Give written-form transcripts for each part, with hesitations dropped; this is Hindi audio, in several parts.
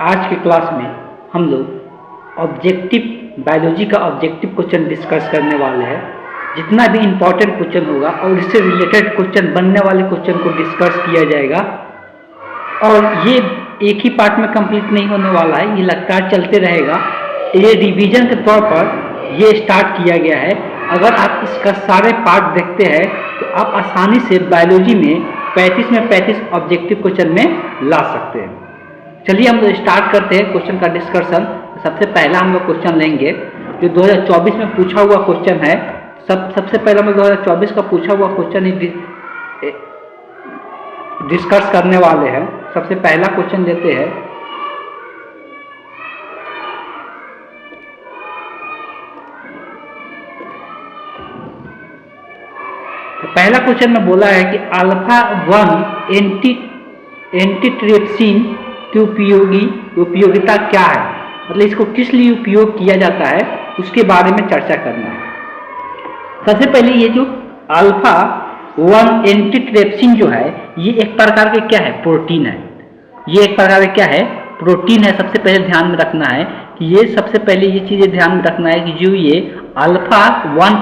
आज के क्लास में हम लोग ऑब्जेक्टिव बायोलॉजी का ऑब्जेक्टिव क्वेश्चन डिस्कस करने वाले हैं। जितना भी इम्पोर्टेंट क्वेश्चन होगा और इससे रिलेटेड क्वेश्चन बनने वाले क्वेश्चन को डिस्कस किया जाएगा। और ये एक ही पार्ट में कंप्लीट नहीं होने वाला है, ये लगातार चलते रहेगा। ये रिवीजन के तौर पर ये स्टार्ट किया गया है। अगर आप इसका सारे पार्ट देखते हैं तो आप आसानी से बायोलॉजी में 35 में 35 ऑब्जेक्टिव क्वेश्चन में ला सकते हैं। चलिए हम लोग स्टार्ट करते हैं क्वेश्चन का डिस्कशन। सबसे पहला हम लोग क्वेश्चन लेंगे जो 2024 में पूछा हुआ क्वेश्चन है। सबसे पहले हम 2024 का पूछा हुआ क्वेश्चन ही डिस्कस करने वाले हैं। सबसे पहला क्वेश्चन लेते हैं। तो पहला क्वेश्चन में बोला है कि अल्फा 1 एंटीट्रिप्सिन की उपयोगिता क्या है, मतलब इसको किस लिए उपयोग किया जाता है उसके बारे में चर्चा करना है। सबसे पहले ये जो अल्फा 1 एंटीट्रिप्सिन जो है ये एक प्रकार के क्या है, प्रोटीन है। ये एक प्रकार का क्या है, प्रोटीन है। सबसे पहले ध्यान में रखना है कि ये सबसे पहले ये चीजें ध्यान में रखना है कि जो ये अल्फा 1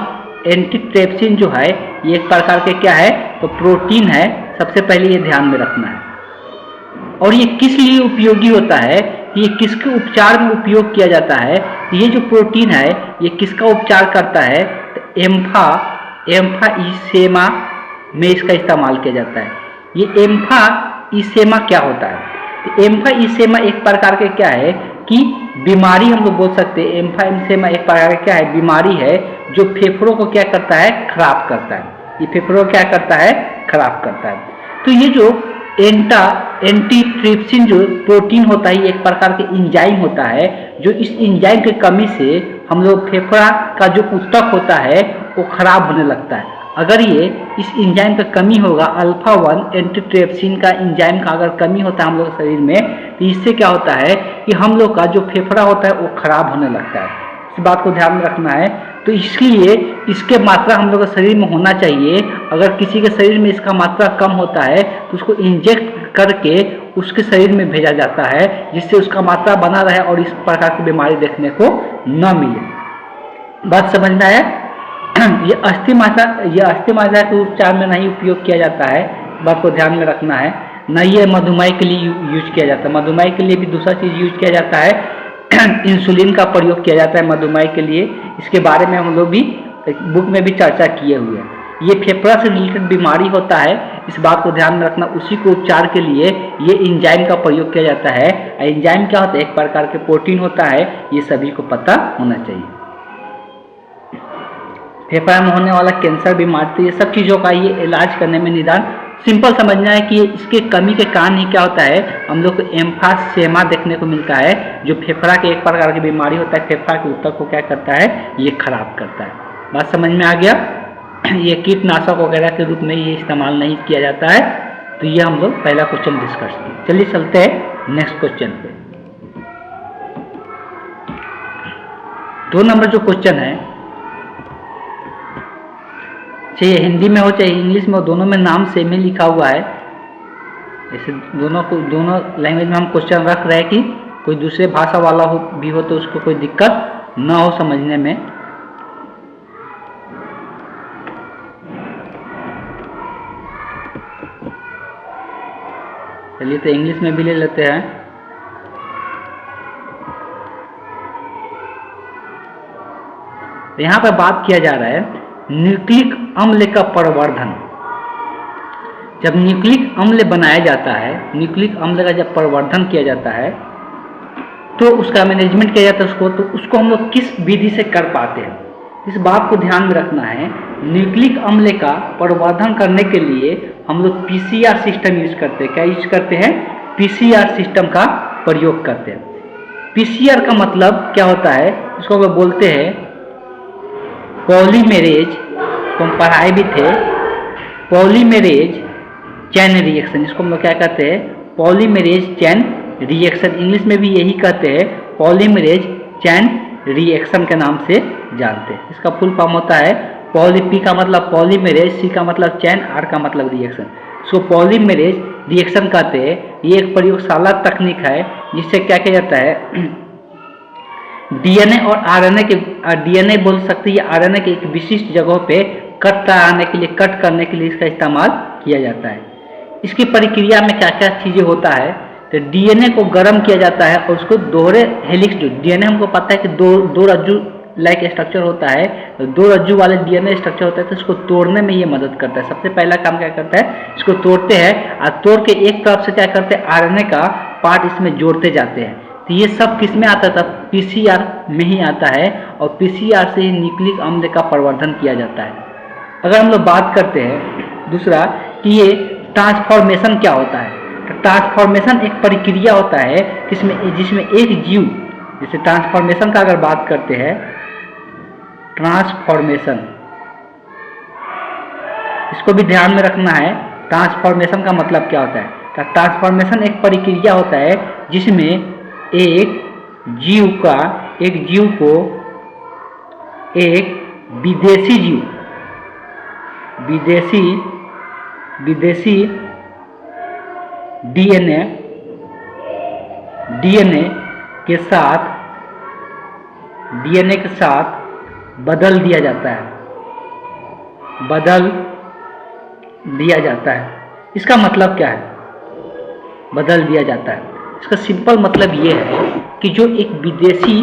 एंटीट्रिप्सिन जो है ये एक प्रकार के क्या है, तो प्रोटीन है। सबसे पहले ये ध्यान में रखना है। और ये किस लिए उपयोगी होता है, ये किसके उपचार में उपयोग किया जाता है। ये जो प्रोटीन है ये किसका उपचार करता है, तो एम्फाइसेमा में इसका इस्तेमाल किया जाता है। ये एम्फाइसेमा क्या होता है, तो एम्फाइसेमा एक प्रकार के क्या है कि बीमारी हम लोग बोल सकते हैं। एम्फाइसेमा एक प्रकार का क्या है, बीमारी है जो फेफड़ों को क्या करता है, खराब करता है। ये फेफड़ों को क्या करता है, खराब करता है। तो ये जो एंटीट्रिप्सिन जो प्रोटीन होता है ये एक प्रकार के इंजाइम होता है, जो इस इंजाइम की कमी से हम लोग फेफड़ा का जो ऊतक होता है वो खराब होने लगता है। अगर ये इस इंजाइम का कमी होगा, अल्फा 1 एंटीट्रिप्सिन का इंजाइम का अगर कमी होता है हम लोग शरीर में, तो इससे क्या होता है कि हम लोग का जो फेफड़ा होता है वो खराब होने लगता है। इस बात को ध्यान में रखना है। तो इसलिए इसके मात्रा हम लोग के शरीर में होना चाहिए। अगर किसी के शरीर में इसका मात्रा कम होता है तो उसको इंजेक्ट करके उसके शरीर में भेजा जाता है, जिससे उसका मात्रा बना रहे और इस प्रकार की बीमारी देखने को न मिले। बात समझ में आया। ये अस्थि मात्रा के उपचार में नहीं उपयोग किया जाता है, बात को ध्यान में रखना है। न ये मधुमेह के लिए यूज किया जाता है। मधुमेह के लिए भी दूसरा चीज यूज किया जाता है, इंसुलिन का प्रयोग किया जाता है मधुमेह के लिए। इसके बारे में हम लोग भी बुक में भी चर्चा किए हुए हैं। ये फेफड़ा से रिलेटेड बीमारी होता है, इस बात को ध्यान में रखना। उसी को उपचार के लिए ये एंजाइम का प्रयोग किया जाता है। एंजाइम क्या होता है, एक प्रकार के प्रोटीन होता है। ये सभी को पता होना चाहिए। फेफड़ा में होने वाला कैंसर बीमारी, तो ये सब चीज़ों का ये इलाज करने में निदान सिंपल समझना है कि इसके कमी के कारण ही क्या होता है, हम लोग को एम्फाइसेमा देखने को मिलता है, जो फेफड़ा के एक प्रकार की बीमारी होता है। फेफड़ा के ऊतक को क्या करता है, ये खराब करता है। बात समझ में आ गया। ये कीटनाशक वगैरह के रूप में ये इस्तेमाल नहीं किया जाता है। तो ये हम लोग पहला क्वेश्चन डिस्कस किए। चलिए चलते हैं नेक्स्ट क्वेश्चन पे। 2 नंबर जो क्वेश्चन है, चाहे हिंदी में हो चाहे इंग्लिश में हो, दोनों में नाम सेम ही लिखा हुआ है। ऐसे दोनों लैंग्वेज में हम क्वेश्चन रख रहे हैं कि कोई दूसरे भाषा वाला भी हो तो उसको कोई दिक्कत ना हो समझने में। चलिए तो इंग्लिश में भी ले लेते हैं। यहाँ पर बात किया जा रहा है न्यूक्लिक अम्ल का प्रवर्धन। जब न्यूक्लिक अम्ल बनाया जाता है, न्यूक्लिक अम्ल का जब प्रवर्धन किया जाता है तो उसका मैनेजमेंट किया जाता है तो उसको हम लोग किस विधि से कर पाते हैं, इस बात को ध्यान में रखना है। न्यूक्लिक अम्ल का प्रवर्धन करने के लिए हम लोग पीसीआर सिस्टम यूज करते हैं। क्या यूज करते हैं, पीसीआर सिस्टम का प्रयोग करते हैं। पीसीआर का मतलब क्या होता है, इसको हम लोग बोलते हैं पॉलीमेरेज, तो हम पढ़ाए भी थे, पॉलीमेरेज चैन रिएक्शन। इसको हम लोग क्या कहते हैं, पॉलीमेरेज चैन रिएक्शन। इंग्लिश में भी यही कहते हैं, पॉलीमेरेज चैन रिएक्शन के नाम से जानते हैं। इसका फुल फॉर्म होता है पी का मतलब पॉलीमेरेज, सी का मतलब चैन, आर का मतलब रिएक्शन। सो पॉलीमेरेज रिएक्शन कहते हैं। ये एक प्रयोगशाला तकनीक है जिससे क्या किया जाता है, डीएनए और आरएनए के, डीएनए बोल सकते हैं, आरएनए के एक विशिष्ट जगहों पे कट कराने के लिए, कट करने के लिए इसका इस्तेमाल किया जाता है। इसकी प्रक्रिया में क्या क्या चीज़ें होता है, तो डीएनए को गर्म किया जाता है और उसको दोहरे हेलिक्स, जो डीएनए हमको पता है कि दो रज्जु लाइक स्ट्रक्चर होता है, तो दो रज्जु वाले डीएनए स्ट्रक्चर होता है, तो इसको तोड़ने में ये मदद करता है। सबसे पहला काम क्या करता है, इसको तोड़ते हैं और तोड़ के एक तरफ से क्या करते हैं, आरएनए का पार्ट इसमें जोड़ते जाते हैं। तो ये सब किस में आता था, पीसीआर में ही आता है, और पीसीआर से ही न्यूक्लिक अम्ल का प्रवर्धन किया जाता है। अगर हम लोग बात करते हैं दूसरा कि ये ट्रांसफॉर्मेशन क्या होता है, तो ट्रांसफॉर्मेशन एक प्रक्रिया होता है जिसमें एक जीव, जैसे ट्रांसफॉर्मेशन का अगर बात करते हैं, ट्रांसफॉर्मेशन, इसको भी ध्यान में रखना है, ट्रांसफॉर्मेशन का मतलब क्या होता है। तो ट्रांसफॉर्मेशन एक प्रक्रिया होता है जिसमें एक जीव को एक विदेशी जीव, विदेशी डीएनए के साथ बदल दिया जाता है। इसका मतलब क्या है, बदल दिया जाता है? इसका सिंपल मतलब ये है कि जो एक विदेशी,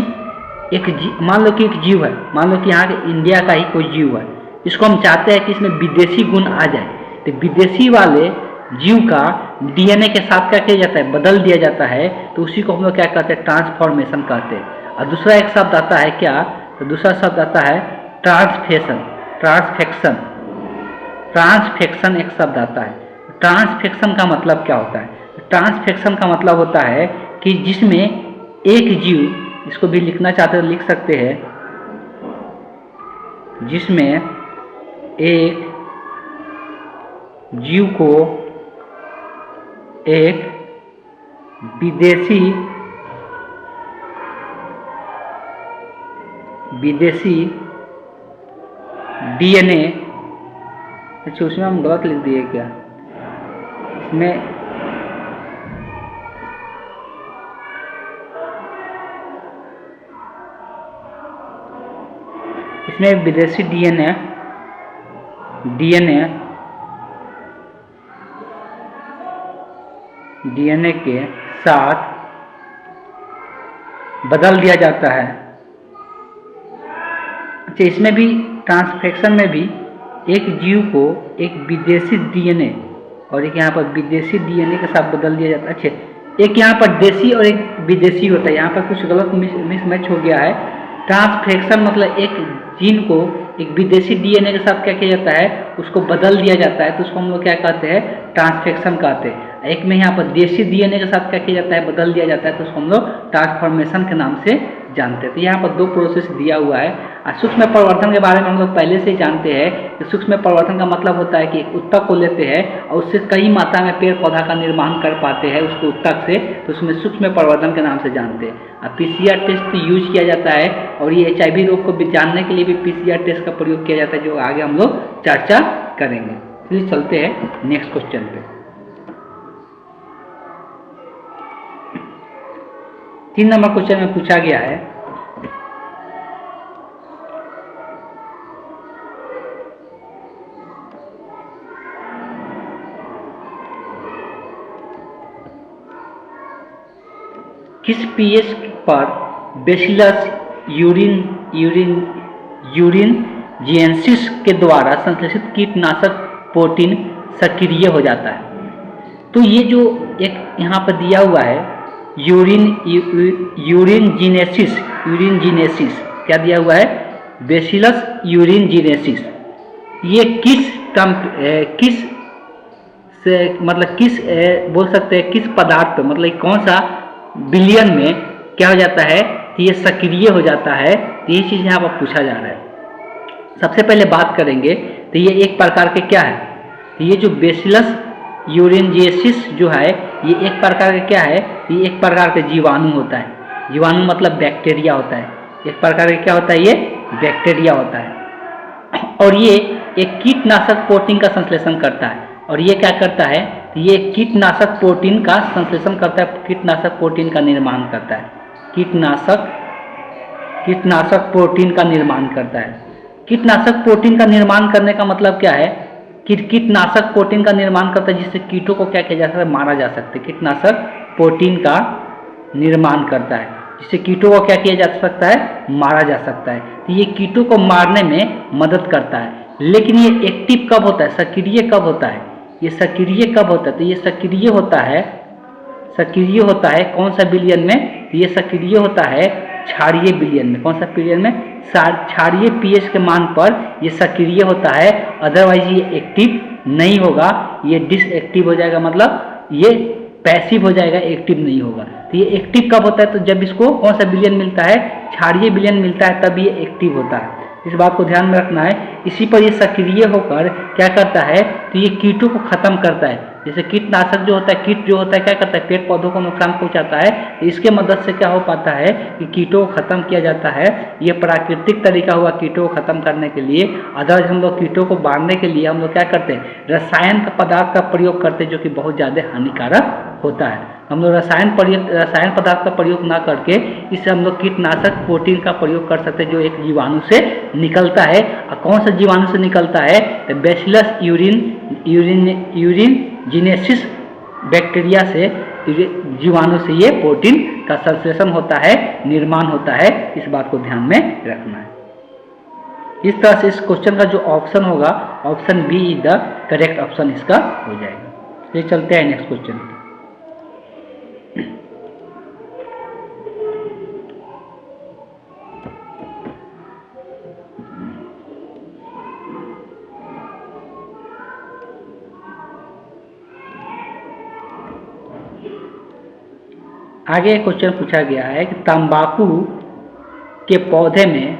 मान लो कि एक जीव है, मान लो कि यहाँ के इंडिया का ही कोई जीव है, इसको हम चाहते हैं कि इसमें विदेशी गुण आ जाए, तो विदेशी वाले जीव का डीएनए के साथ क्या किया जाता है, बदल दिया जाता है। तो उसी को हम लोग क्या कहते हैं, ट्रांसफॉर्मेशन कहते हैं। और दूसरा एक शब्द आता है क्या, तो दूसरा शब्द आता है ट्रांसफेक्शन एक शब्द आता है। ट्रांसफेक्शन का मतलब क्या होता है, ट्रांसफेक्शन का मतलब होता है कि जिसमें एक जीव, इसको भी लिखना चाहते हैं लिख सकते हैं, जिसमें एक जीव को एक विदेशी डीएनए, अच्छा उसमें हम गलत लिख दिए क्या, इसमें विदेशी डीएनए के साथ बदल दिया जाता है। अच्छा, इसमें भी ट्रांसफेक्शन में भी एक जीव को एक विदेशी डीएनए और एक यहाँ पर विदेशी डीएनए के साथ बदल दिया जाता है। अच्छा, एक यहाँ पर देशी और एक विदेशी होता है, यहाँ पर कुछ गलत मिसमैच हो गया है। ट्रांसफेक्शन मतलब एक जीन को एक विदेशी डीएनए के साथ क्या किया जाता है, उसको बदल दिया जाता है, तो उसको हम लोग क्या कहते हैं, ट्रांसफेक्शन कहते हैं। एक में यहाँ पर देशी डीएनए के साथ क्या किया जाता है, बदल दिया जाता है, तो उसको हम लोग ट्रांसफॉर्मेशन के नाम से जानते हैं। तो यहाँ पर दो प्रोसेस दिया हुआ है। और सूक्ष्म परिवर्तन के बारे में हम लोग पहले से ही जानते हैं कि सूक्ष्म परिवर्तन का मतलब होता है कि एक उत्तक को लेते हैं और उससे कई मात्रा में पेड़ पौधा का निर्माण कर पाते हैं उसको उत्तक से, तो उसमें सूक्ष्म परिवर्तन के नाम से जानते हैं। और पीसीआर टेस्ट यूज किया जाता है, और ये HIV रोग को भी जानने के लिए भी पीसीआर टेस्ट का प्रयोग किया जाता है, जो आगे हम लोग चर्चा करेंगे। चलिए चलते हैं नेक्स्ट क्वेश्चन पे। 3 नंबर क्वेश्चन में पूछा गया है, किस पीएच पर बेसिलस यूरिनजिएंसिस के द्वारा संश्लेषित कीटनाशक प्रोटीन सक्रिय हो जाता है। तो ये जो एक यहाँ पर दिया हुआ है यूरिनजिनेसिस क्या दिया हुआ है, बेसिलस यूरिनजिनेसिस, ये किस बोल सकते हैं किस पदार्थ पे, मतलब कौन सा बिलियन में क्या हो जाता है, तो ये सक्रिय हो जाता है। तो ये चीज़ यहाँ पर पूछा जा रहा है। सबसे पहले बात करेंगे तो ये एक प्रकार के क्या है, तो ये जो बेसिलस यूरिनजिनेसिस जो है ये एक प्रकार का क्या है, ये एक प्रकार का जीवाणु होता है। जीवाणु मतलब बैक्टीरिया होता है, एक प्रकार का क्या होता है, ये बैक्टीरिया होता है। और ये एक कीटनाशक प्रोटीन का संश्लेषण करता है, और ये क्या करता है, तो ये कीटनाशक प्रोटीन का संश्लेषण करता है, कीटनाशक प्रोटीन का निर्माण करता है। कीटनाशक प्रोटीन का निर्माण करता है। कीटनाशक प्रोटीन का निर्माण करने का मतलब क्या है? कीटनाशक प्रोटीन का निर्माण करता है जिससे कीटों को क्या किया जा सकता है? मारा जा सकता है। कीटनाशक प्रोटीन का निर्माण करता है जिससे कीटों को क्या किया जा सकता है? मारा जा सकता है। तो ये कीटों को मारने में मदद करता है। लेकिन ये एक्टिव कब होता है? सक्रिय कब होता है? ये सक्रिय कब होता है? तो ये सक्रिय होता है कौन सा विलयन में? ये सक्रिय होता है क्षारीय विलयन में। कौन सा विलयन में? क्षारीय पीएच के मान पर ये सक्रिय होता है, अदरवाइज ये एक्टिव नहीं होगा, ये डिसएक्टिव हो जाएगा, मतलब ये पैसिव हो जाएगा, एक्टिव नहीं होगा। तो ये एक्टिव कब होता है? तो जब इसको कौन सा विलयन मिलता है? क्षारीय विलयन मिलता है, तब ये एक्टिव होता है। इस बात को ध्यान में रखना है। इसी पर ये सक्रिय होकर क्या करता है? तो ये कीटों को खत्म करता है। जैसे कीटनाशक जो होता है, कीट जो होता है क्या करता है? पेड़ पौधों को नुकसान पहुंचाता है। तो इसके मदद से क्या हो पाता है कि कीटों को खत्म किया जाता है। ये प्राकृतिक तरीका हुआ कीटों को खत्म करने के लिए। अदरवाइज हम लोग कीटों को मारने के लिए हम लोग क्या करते हैं? रसायन का पदार्थ का प्रयोग करते हैं, जो कि बहुत ज़्यादा हानिकारक होता है। हम लोग रसायन पदार्थ का प्रयोग ना करके इससे हम लोग कीटनाशक प्रोटीन का प्रयोग कर सकते हैं, जो एक जीवाणु से निकलता है। और कौन सा जीवाणु से निकलता है? तो बैसिलस यूरिनजिनेसिस बैक्टीरिया से, जीवाणु से ये प्रोटीन का संश्लेषण होता है, निर्माण होता है। इस बात को ध्यान में रखना है। इस तरह से इस क्वेश्चन का जो ऑप्शन होगा, option B is the correct option इसका हो जाएगा। ये चलते हैं नेक्स्ट क्वेश्चन। आगे क्वेश्चन पूछा गया है कि तंबाकू के पौधे में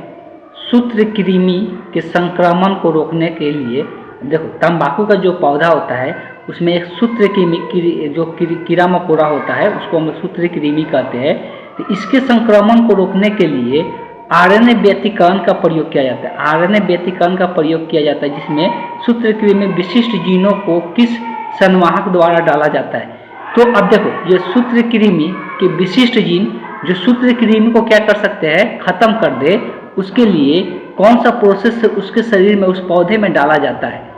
सूत्रकृमि के संक्रमण को रोकने के लिए, देखो तंबाकू का जो पौधा होता है उसमें एक सूत्रकृमि जो कीड़ा मकोड़ा होता है उसको हम सूत्रकृमि कहते हैं। तो इसके संक्रमण को रोकने के लिए आरएनए व्यतिकरण का प्रयोग किया जाता है। आरएनए व्यतिकरण का प्रयोग किया जाता है जिसमें सूत्रकृमि विशिष्ट जीनों को किस संवाहक द्वारा डाला जाता है। तो अब देखो ये सूत्रकृमि के विशिष्ट जीन जो सूत्रकृमि को क्या कर सकते हैं? खत्म कर दे, उसके लिए कौन सा प्रोसेस से उसके शरीर में, उस पौधे में डाला जाता है?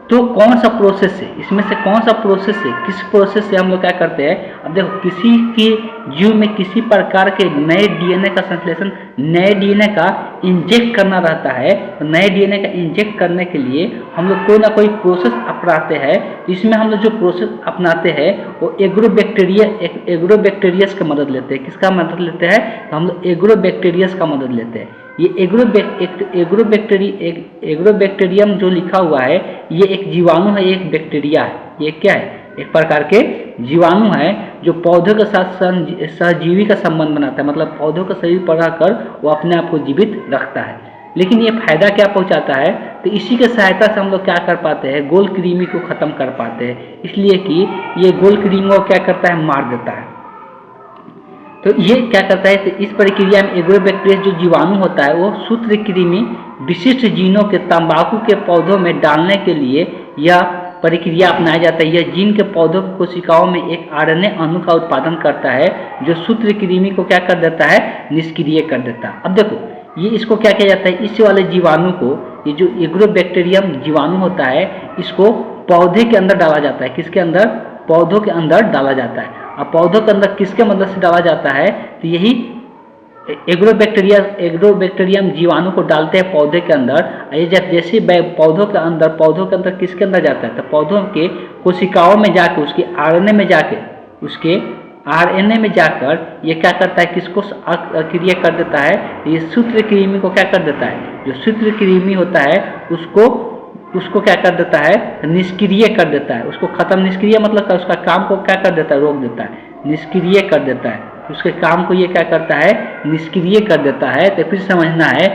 तो कौन सा प्रोसेस से, इसमें से कौन सा प्रोसेस से, किस प्रोसेस से हम लोग क्या करते हैं? अब देखो किसी के जीव में किसी प्रकार के नए डीएनए का संश्लेषण, नए डीएनए का इंजेक्ट करना रहता है। तो नए डीएनए का इंजेक्ट करने के लिए हम लोग कोई ना कोई प्रोसेस अपनाते हैं। इसमें हम लोग जो प्रोसेस अपनाते हैं वो एग्रोबैक्टीरियस की मदद लेते हैं। किसका मदद लेते हैं? तो हम लोग एग्रोबैक्टीरियस का मदद लेते हैं। ये एग्रोबैक्टीरियम जो लिखा हुआ है ये एक जीवाणु है, एक बैक्टीरिया है। ये क्या है? एक प्रकार के जीवाणु है जो पौधों के साथ सहजीवी का संबंध बनाता है, मतलब पौधों के शरीर पर रहकर वो अपने आप को जीवित रखता है। लेकिन ये फायदा क्या पहुंचाता है? तो इसी के सहायता से हम लोग क्या कर पाते हैं? गोल कृमि को खत्म कर पाते हैं, इसलिए कि ये गोल कृमि को क्या करता है? मार देता है। तो ये क्या करता है? तो इस प्रक्रिया में एग्रोबैक्टीरियस जो जीवाणु होता है वो सूत्रकृमि विशिष्ट जीनों के तंबाकू के पौधों में डालने के लिए यह प्रक्रिया अपनाया जाता है। यह जीन के पौधों की कोशिकाओं में एक आरएनए अणु का उत्पादन करता है जो सूत्रकृमि को क्या कर देता है? निष्क्रिय कर देता है। अब देखो ये इसको क्या किया जाता है? इस वाले जीवाणु को, ये जो एग्रोबैक्टीरियम जीवाणु होता है इसको पौधे के अंदर डाला जाता है। किसके अंदर? पौधों के अंदर डाला जाता है। अब पौधों के अंदर किसके मदद से डाला जाता है? तो यही एग्रोबैक्टीरियम जीवाणु को डालते हैं पौधे के अंदर। ये जब जैसे पौधों के अंदर किसके अंदर जाता है? तो पौधों के कोशिकाओं में जाकर, उसके आरएनए में जाकर ये क्या करता है? किसको अक्रिय कर देता है? ये सूत्रकृमि को क्या कर देता है? जो सूत्रकृमि होता है उसको क्या कर देता है? निष्क्रिय कर देता है। उसको खत्म, निष्क्रिय मतलब उसका काम को क्या कर देता है? रोक देता है, निष्क्रिय कर देता है। उसके काम को ये क्या करता है? निष्क्रिय कर देता है। तो फिर समझना है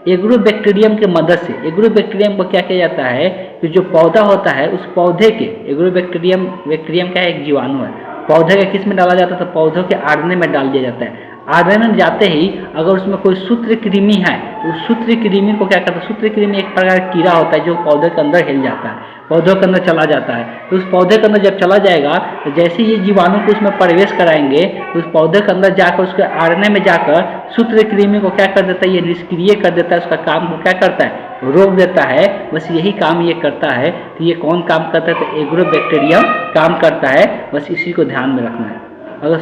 एग्रोबैक्टीरियम के मदद से, एग्रोबैक्टीरियम को क्या किया जाता है कि जो पौधा होता है उस पौधे के, बैक्टीरियम का एक जीवाणु है, पौधे के किस में डाला जाता है? तो पौधों के आरएनए में डाल दिया जाता है। आरएनए में जाते ही अगर उसमें कोई सूत्रकृमि है तो उस सूत्रकृमि को क्या करता है, सूत्रकृमि एक प्रकार का कीड़ा होता है जो पौधे के अंदर हिल जाता है, पौधों के अंदर चला जाता है। तो उस पौधे के अंदर जब चला जाएगा तो जैसे ये जीवाणु को उसमें प्रवेश कराएंगे तो उस पौधे के अंदर जाकर उसके आरएनए में जाकर सूत्रकृमि को क्या कर देता है, ये निष्क्रिय कर देता है, उसका काम को क्या करता है, रोक देता है। बस यही काम ये करता है। तो ये कौन काम करता है, तो एग्रोबैक्टीरियम काम करता है। बस इसी को ध्यान में रखना है। अगर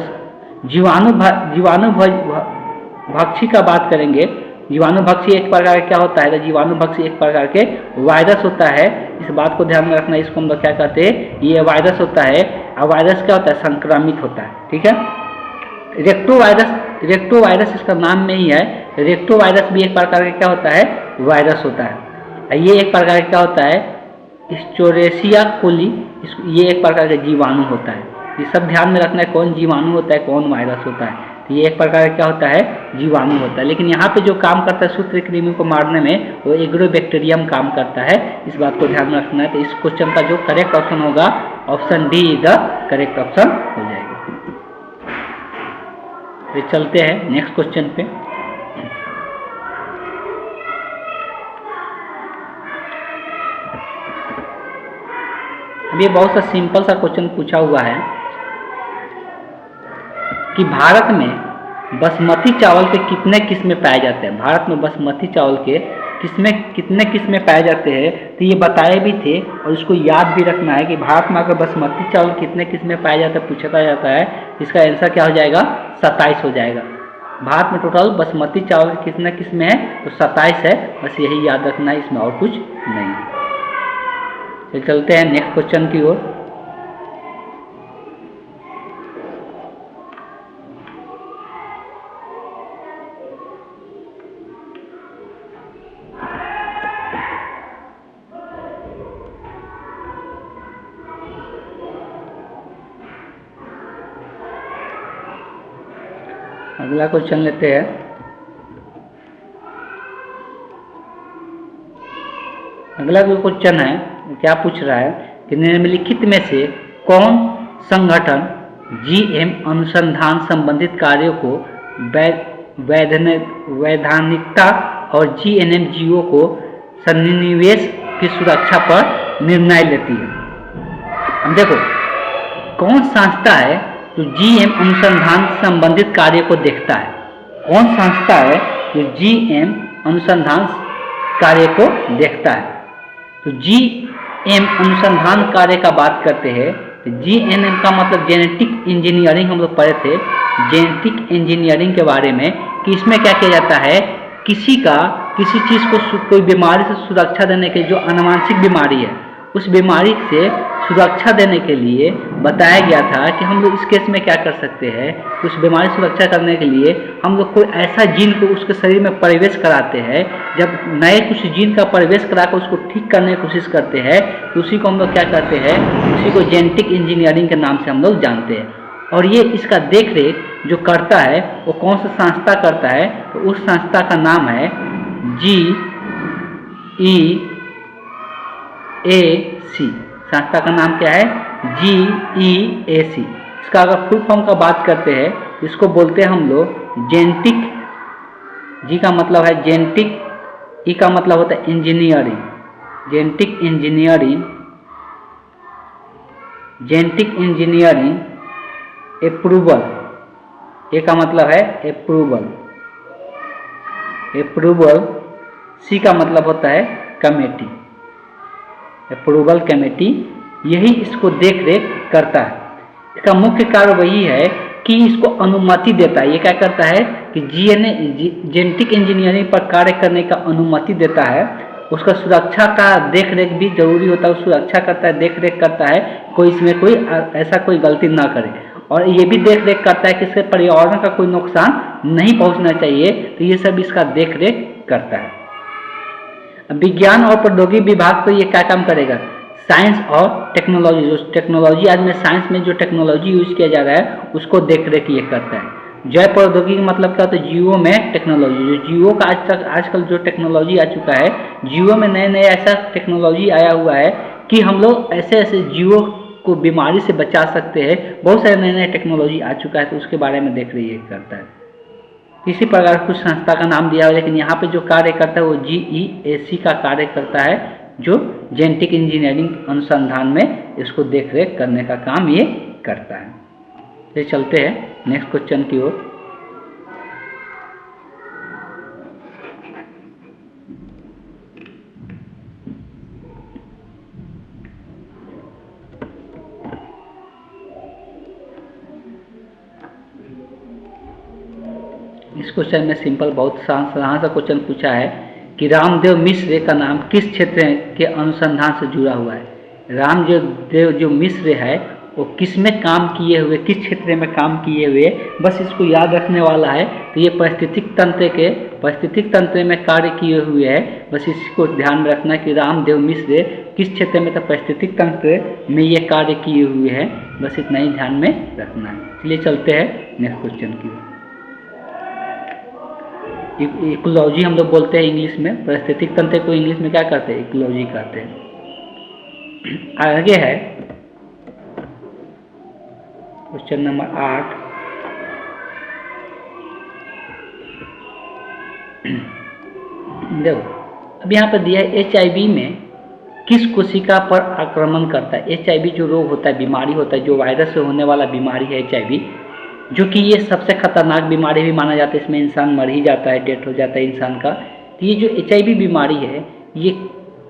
जीवाणु भक्षी का बात करेंगे, जीवाणु भक्षी एक प्रकार क्या होता है, तो जीवाणु भक्षी एक प्रकार के वायरस होता है। इस बात को ध्यान में रखना, इसको हम लोग क्या कहते हैं, ये वायरस होता है। और वायरस क्या होता है, संक्रमित होता है। ठीक है, रेक्टोवायरस इसका नाम में ही है। रेक्टोवायरस भी एक प्रकार का क्या होता है, वायरस होता है। ये एक प्रकार का क्या होता है, स्टोरेशिया कोली, ये एक प्रकार का जीवाणु होता है। ये सब ध्यान में रखना है, कौन जीवाणु होता है, कौन वायरस होता है। तो ये एक प्रकार का क्या होता है, जीवाणु होता है। लेकिन यहाँ पे जो काम करता है सूत्रकृमि को मारने में, वो एग्रोबैक्टीरियम काम करता है। इस बात को ध्यान में रखना है। तो इस क्वेश्चन का जो करेक्ट ऑप्शन होगा, option D the correct option हो जाएगा। तो चलते हैं नेक्स्ट क्वेश्चन पे। अब ये बहुत सा सिंपल सा क्वेश्चन पूछा हुआ है कि भारत में बासमती चावल के कितने किस्में पाए जाते हैं। भारत में बासमती चावल के कितने किस्में पाए जाते हैं, तो ये बताए भी थे। और इसको याद भी रखना है कि भारत में अगर बासमती चावल कितने किस्में पाए जाते हैं पूछा जाता है, इसका आंसर क्या हो जाएगा, 27 हो जाएगा। भारत में टोटल बासमती चावल के कितने किस्में हैं, तो 27 है। बस यही याद रखना है, इसमें और कुछ नहीं है। तो चलते हैं नेक्स्ट क्वेश्चन की ओर। अगला क्वेश्चन लेते हैं। अगला जो क्वेश्चन है क्या पूछ रहा है कि निम्नलिखित में से कौन संगठन जीएम अनुसंधान संबंधित कार्यों को वैधानिकता और जीएनएमजीओ को सन्निवेश की सुरक्षा पर निर्णय लेती है। अब देखो कौन संस्था है जो जीएम अनुसंधान संबंधित कार्य को देखता है, कौन संस्था है जो जीएम अनुसंधान कार्य को देखता है। तो जीएम अनुसंधान कार्य का बात करते हैं तो जीएनएम का मतलब जेनेटिक इंजीनियरिंग, हम लोग पढ़े थे जेनेटिक इंजीनियरिंग के बारे में कि इसमें क्या किया जाता है, किसी चीज़ को कोई बीमारी से सुरक्षा देने के, जो अनुवांशिक बीमारी है उस बीमारी से सुरक्षा देने के लिए बताया गया था कि हम लोग इस केस में क्या कर सकते हैं, उस बीमारी से सुरक्षा करने के लिए हम लोग कोई ऐसा जीन को उसके शरीर में प्रवेश कराते हैं। जब नए कुछ जीन का प्रवेश कराकर उसको ठीक करने की कोशिश करते हैं तो उसी को हम लोग क्या करते हैं, उसी को जेनेटिक इंजीनियरिंग के नाम से हम लोग जानते हैं। और ये इसका देख रेख जो करता है वो कौन सा संस्था करता है, तो उस संस्था का नाम है GEAC। संस्था का नाम क्या है, GEAC। इसका अगर फुल फॉर्म का बात करते हैं इसको बोलते हैं हम लोग जेनेटिक, जी का मतलब है जेनेटिक, ई का मतलब होता है इंजीनियरिंग, जेनेटिक इंजीनियरिंग अप्रूवल, ए का मतलब है अप्रूवल, सी का मतलब होता है कमेटी, अप्रूवल कमेटी, यही इसको देख रेख करता है। इसका मुख्य कार्य वही है कि इसको अनुमति देता है। ये क्या करता है कि जेनेटिक इंजीनियरिंग पर कार्य करने का अनुमति देता है। उसका सुरक्षा का देख रेख भी जरूरी होता है, सुरक्षा करता है, देख रेख करता है, कोई इसमें कोई ऐसा कोई गलती ना करे। और ये भी देख रेख करता है कि इससे पर्यावरण का कोई नुकसान नहीं पहुंचना चाहिए। तो ये सब इसका देख रेख करता है। विज्ञान और प्रौद्योगिकी विभाग तो ये क्या काम करेगा, साइंस और टेक्नोलॉजी, जो टेक्नोलॉजी आज में साइंस में जो टेक्नोलॉजी यूज किया जा रहा है उसको देख रेख ये करता है। जय प्रौद्योगिकी मतलब क्या होता है, जियो में टेक्नोलॉजी, जो जियो का आजकल जो टेक्नोलॉजी आ चुका है, जियो में नए ऐसा टेक्नोलॉजी आया हुआ है कि हम लोग ऐसे जियो को बीमारी से बचा सकते हैं। बहुत सारे नए टेक्नोलॉजी आ चुका है, तो उसके बारे में देख रही है करता है। इसी प्रकार कुछ संस्था का नाम दिया हुआ है, लेकिन यहाँ पे जो कार्य करता है वो GEAC का कार्य करता है, जो जेनेटिक इंजीनियरिंग अनुसंधान में इसको देख रेख करने का काम ये करता है। ये चलते हैं नेक्स्ट क्वेश्चन की ओर। इस क्वेश्चन में सिंपल बहुत सरल सा क्वेश्चन पूछा है कि रामदेव मिश्र का नाम किस क्षेत्र के अनुसंधान से जुड़ा हुआ है। रामदेव जो मिश्र है वो किस में काम किए हुए, किस क्षेत्र में काम किए हुए, बस इसको याद रखने वाला है। तो ये पारिस्थितिक तंत्र में कार्य किए हुए है, बस इसको ध्यान में रखना कि रामदेव मिश्र किस क्षेत्र में, तो पारिस्थितिक तंत्र में ये कार्य किए हुए हैं, बस इतना ही ध्यान में रखना है। चलिए चलते हैं नेक्स्ट क्वेश्चन की। इकोलॉजी हम लोग बोलते हैं इंग्लिश में, पारिस्थितिक तंत्र को इंग्लिश में क्या कहते हैं, इकोलॉजी कहते हैं। आगे है क्वेश्चन नंबर 8। देखो अब यहाँ पर दिया है HIV में किस कोशिका पर आक्रमण करता है। HIV जो रोग होता है, बीमारी होता है, जो वायरस से होने वाला बीमारी है HIV, जो कि ये सबसे खतरनाक बीमारी भी माना जाता है। इसमें इंसान मर ही जाता है, डेथ हो जाता है इंसान का। तो ये जो HIV बीमारी है ये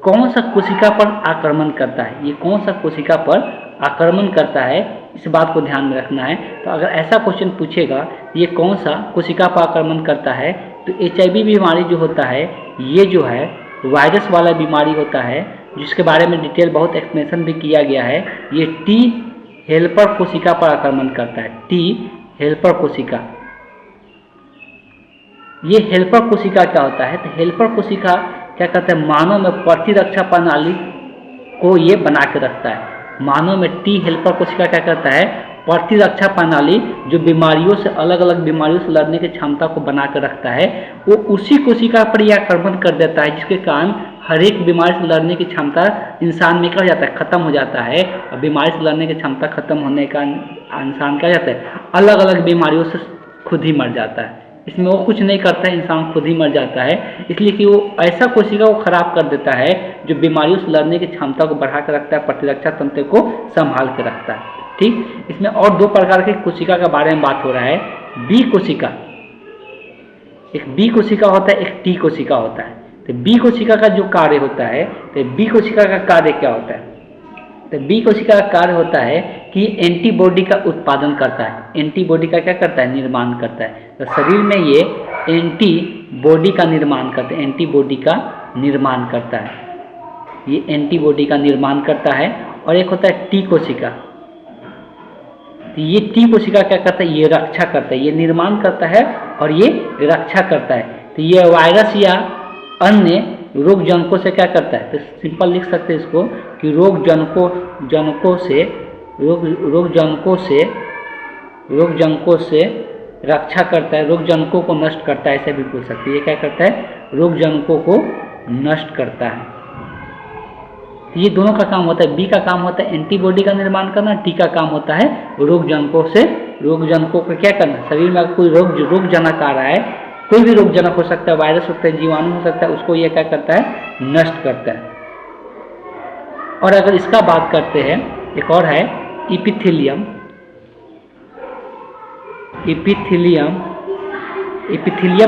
कौन सा कोशिका पर आक्रमण करता है, ये कौन सा कोशिका पर आक्रमण करता है, इस बात को ध्यान में रखना है। तो अगर ऐसा क्वेश्चन पूछेगा ये कौन सा कोशिका पर आक्रमण करता है, तो HIV बीमारी जो होता है ये जो है वायरस वाला बीमारी होता है, जिसके बारे में डिटेल बहुत एक्सप्लेनेशन भी किया गया है। ये T हेल्पर कोशिका पर आक्रमण करता है। T हेल्पर कोशिका, ये हेल्पर कोशिका क्या होता है, तो हेल्पर कोशिका क्या करता है, मानव में प्रतिरक्षा प्रणाली को ये बना के रखता है। मानव में T हेल्पर कोशिका क्या करता है, प्रतिरक्षा प्रणाली जो बीमारियों से, अलग अलग बीमारियों से लड़ने की क्षमता को बना कर रखता है, वो उसी कोशिका पर यह आक्रमण कर देता है, जिसके कारण हर एक बीमारी से लड़ने की क्षमता इंसान में क्या हो जाता है, खत्म हो जाता है। और बीमारी से लड़ने की क्षमता खत्म होने का इंसान क्या हो जाता है, अलग अलग बीमारियों से खुद ही मर जाता है। इसमें वो कुछ नहीं करता है, इंसान खुद ही मर जाता है, इसलिए कि वो ऐसा कोशिका को खराब कर देता है जो बीमारियों से लड़ने की क्षमता को बढ़ा कर रखता है, प्रतिरक्षा तंत्र को संभाल के रखता है। ठीक, इसमें और दो प्रकार के कोशिका के बारे में बात हो रहा है। बी कोशिका, एक बी कोशिका होता है, एक टी कोशिका होता है। तो बी कोशिका का जो कार्य होता है, तो बी कोशिका का कार्य क्या होता है, तो बी कोशिका का कार्य होता है कि एंटीबॉडी का उत्पादन करता है। एंटीबॉडी का क्या करता है, निर्माण करता है। तो शरीर में ये एंटीबॉडी का निर्माण करता है, एंटीबॉडी का निर्माण करता है, ये एंटीबॉडी का निर्माण करता है। और एक होता है टी कोशिका, तो ये टी कोशिका क्या करता है, ये रक्षा करता है, ये निर्माण करता है और ये रक्षा करता है। तो ये वायरस या अन्य रोग जनकों से क्या करता है, तो सिंपल लिख सकते हैं इसको कि रोग जनकों से रक्षा करता है, रोग जनकों को नष्ट करता है, ऐसे भी बोल सकते हैं। ये क्या करता है, रोग जनकों को नष्ट करता है। तो ये दोनों का काम होता है। बी का काम होता है एंटीबॉडी का निर्माण करना, टी का काम होता है रोग जनकों को क्या करना, शरीर में कोई रोग जनक आ रहा है, कोई भी रोग जनक हो सकता है, वायरस हो सकता है, जीवाणु हो सकता है, उसको ये क्या करता है, नष्ट करता है। और अगर इसका बात करते हैं, एक और है इपिथेलियम। इपिथेलियम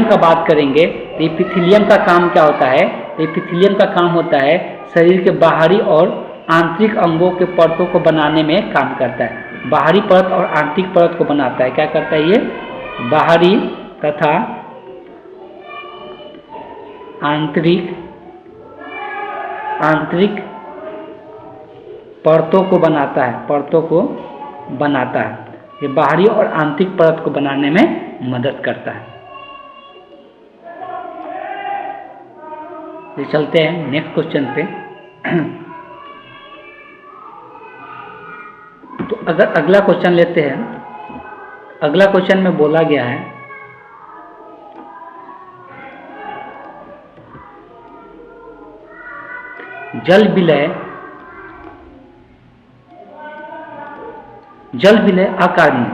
का बात करेंगे तो इपिथेलियम का काम क्या होता है, तो इपिथेलियम का काम होता है शरीर के बाहरी और आंतरिक अंगों के परतों को बनाने में काम करता है। बाहरी परत और आंतरिक परत को बनाता है। क्या करता है ये, बाहरी तथा आंतरिक परतों को बनाता है, ये बाहरी और आंतरिक परत को बनाने में मदद करता है। ये चलते हैं नेक्स्ट क्वेश्चन पे। तो अगर अगला क्वेश्चन लेते हैं, अगला क्वेश्चन में बोला गया है जल विलय अकार्यी।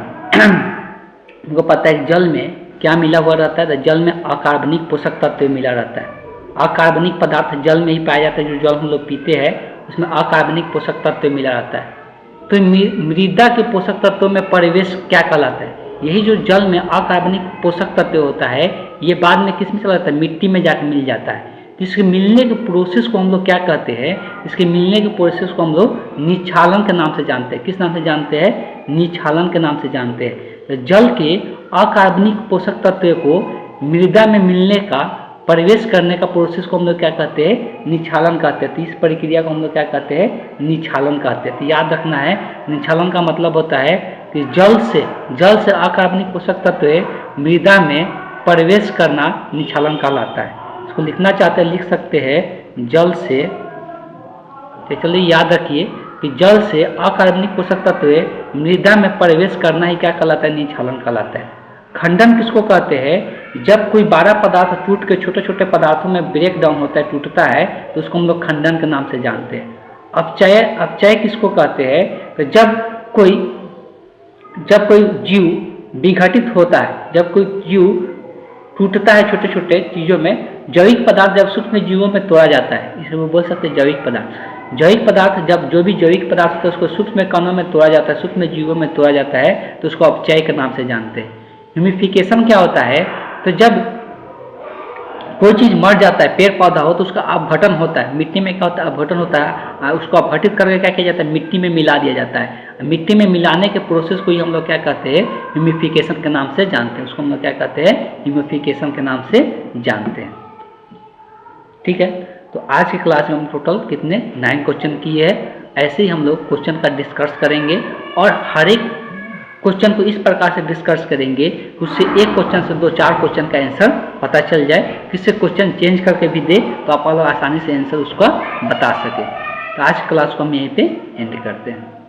हमको पता है जल में क्या मिला हुआ रहता है? तो जल में अकार्बनिक पोषक तत्व मिला रहता है। अकार्बनिक पदार्थ जल में ही पाया जाता है। जो जल हम लोग पीते हैं उसमें अकार्बनिक पोषक तत्व मिला रहता है। तो मृदा के पोषक तत्वों में परिवेश क्या कहलाता है? यही जो जल में अकार्बनिक पोषक तत्व होता है ये बाद में किस में चला जाता है? मिट्टी में जाकर मिल जाता है। इसके मिलने के प्रोसेस को हम लोग क्या कहते हैं? इसके मिलने के प्रोसेस को हम लोग निक्षालन के नाम से जानते हैं। किस नाम से जानते हैं? निक्षालन के नाम से जानते हैं। तो जल के अकार्बनिक पोषक तत्व को मृदा में मिलने का प्रवेश करने का प्रोसेस को हम लोग क्या कहते हैं? निक्षालन कहते हैं। तो इस प्रक्रिया को हम लोग क्या कहते हैं? निक्षालन कहते हैं। तो याद रखना है, निक्षालन का मतलब होता है कि जल से अकार्बनिक पोषक तत्व मृदा में प्रवेश करना निक्षालन कहलाता है। इसको लिखना चाहते हैं लिख सकते हैं, जल से, तो चलिए याद रखिए कि जल से अकार्बनिक पोषक तत्व मृदा में प्रवेश करना ही क्या कहलाता है? निक्षालन कहलाता है। खंडन किसको कहते हैं? जब कोई बड़ा पदार्थ टूट के छोटे छोटे पदार्थों में ब्रेक डाउन होता है, टूटता है, तो उसको हम लोग खंडन के नाम से जानते हैं। अपचय किसको कहते हैं? तो जब कोई जीव विघटित होता है, जब कोई जीव टूटता है छोटे छोटे चीज़ों में, जैविक पदार्थ जब सूक्ष्म जीवों में तोड़ा जाता है, इसे वो बोल सकते हैं जैविक पदार्थ। जैविक पदार्थ जब जो भी जैविक पदार्थ होता है उसको सूक्ष्म कणों में तोड़ा जाता है, सूक्ष्म जीवों में तोड़ा जाता है, तो उसको अपचय के नाम से जानते हैं। ह्यूमिफिकेशन क्या होता है? तो जब कोई चीज़ मर जाता है, पेड़ पौधा हो, तो उसका अपघटन होता है। मिट्टी में क्या होता है? अपघटन होता है। उसको अपघटित करके क्या किया जाता है? मिट्टी में मिला दिया जाता है। मिट्टी में मिलाने के प्रोसेस को ही हम लोग क्या कहते हैं? ह्यूमिफिकेशन के नाम से जानते हैं। उसको हम लोग क्या कहते हैं? ह्यूमिफिकेशन के नाम से जानते हैं। ठीक है, तो आज की क्लास में हम टोटल कितने 9 क्वेश्चन किए हैं। ऐसे ही हम लोग क्वेश्चन का डिस्कस करेंगे और हर एक क्वेश्चन को इस प्रकार से डिस्कस करेंगे उससे एक क्वेश्चन से 2-4 क्वेश्चन का आंसर पता चल जाए। किससे क्वेश्चन चेंज करके भी दे तो आप लोग आसानी से आंसर उसका बता सके। तो आज क्लास को हम यहीं पे एंड करते हैं।